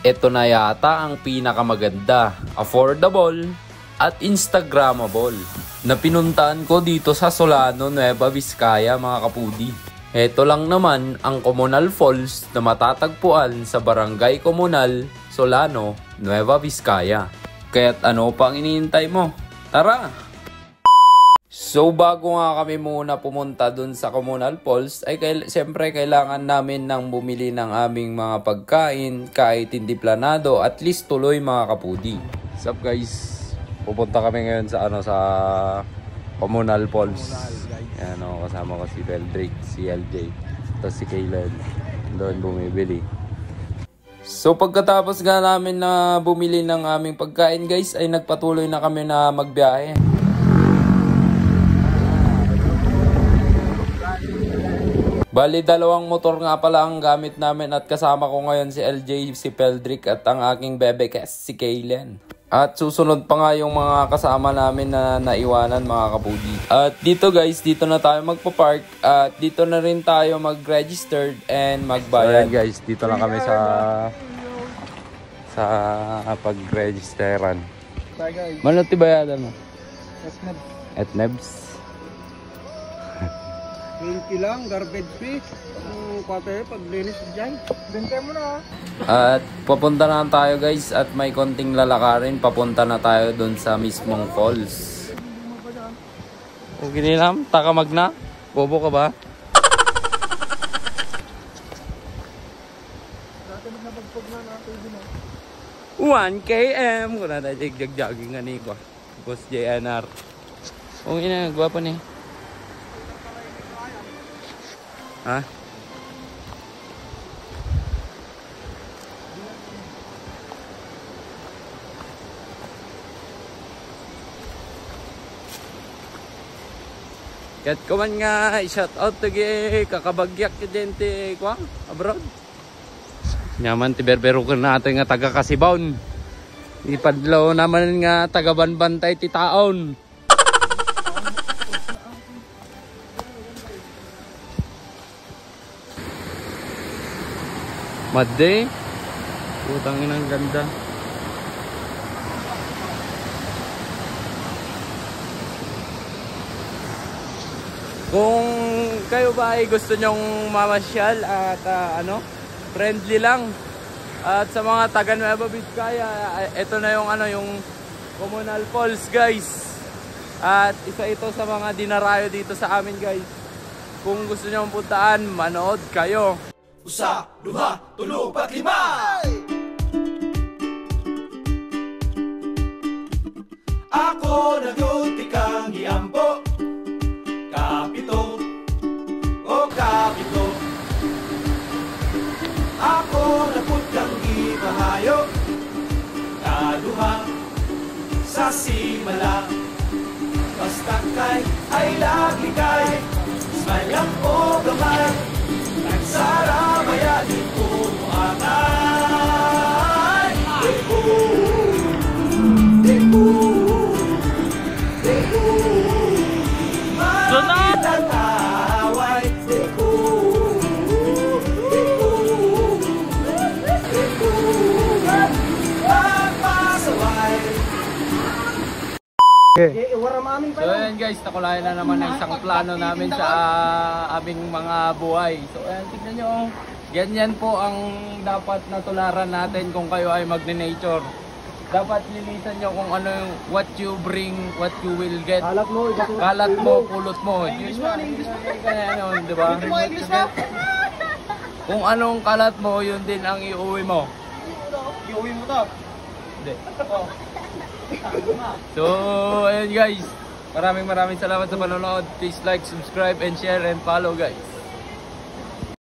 Ito na yata ang pinakamaganda, affordable, at Instagrammable na pinuntahan ko dito sa Solano, Nueva Vizcaya mga kapudi. Ito lang naman ang Comunal Falls na matatagpuan sa Barangay Comunal, Solano, Nueva Vizcaya. Kaya't ano pang iniintay mo? Tara! So bago nga kami muna pumunta dun sa Comunal Falls ay siyempre kailangan namin nang bumili ng aming mga pagkain kahit hindi planado, at least tuloy mga kapudi. What's up guys? Pupunta kami ngayon sa sa Comunal Falls. Ayan o, kasama ko si Beldrick, si LJ, tapos si Kaylen. Doon bumibili. So pagkatapos nga namin na bumili ng aming pagkain guys ay nagpatuloy na kami na magbiyahe. Bali, dalawang motor nga pala ang gamit namin at kasama ko ngayon si LJ, si Beldrick at ang aking bebekes, si Kaylen. At susunod pa nga yung mga kasama namin na naiwanan mga kapudi. At dito guys, dito na tayo magpa-park at dito na rin tayo mag-registered and magbayad. So guys, dito na kami sa pag-registeran. Mano tibayadan mo? Etnebs. 20 lang, garbage fee. Quarter paglinis dyan. Bente mo na. At papunta na tayo guys at may konting lalakarin. Papunta na tayo dun sa mismong falls. Okay nilam, takamag na. Bobo ka ba? na 1 km. Kung na tayo jogging nga ni ko. Boss JNR. Kung ina, gwapo ni. Ha? Kat kuman nga shout out to kakabagyak dente kwang abroad. Nyaman ti berbero ko natin nga taga Kasibawon. Ipadlaw naman nga taga Banbantay ti taon. Madde. Putang ina, ang ganda. Kung kayo ba ay gusto nyong mamasyal at friendly lang at sa mga taga Nueva Vizcaya, ito na yung yung Comunal Falls guys. At isa ito sa mga dinarayo dito sa amin guys. Kung gusto nyong puntaan, manood kayo. Usa, duha, tulo, pat, lima. Ako nagyuti kang giampo. Kapito, o kapito. Ako naput kang gipahayo. Kaduha, sa simala. Basta kay, ay lagi kay. Smile lang o gamay. Nagsara maya di ko muatay. Deku, deku, deku. Matataway. Deku, deku, deku. Magpasaway. So ayan guys, nakulayan na naman ang isang plano namin sa aming mga buhay. So ayan, tignan nyo, ganyan po ang dapat natularan natin kung kayo ay magne-nature. Dapat linisan nyo kung ano yung what you bring, what you will get. Kalat mo, pulot mo. Ganyan, di ba? Kung anong kalat mo, yun din ang iuwi mo. Iuwi mo to? Hindi. So, ayun guys. Maraming salamat sa panonood. Please like, subscribe, and share, and follow guys.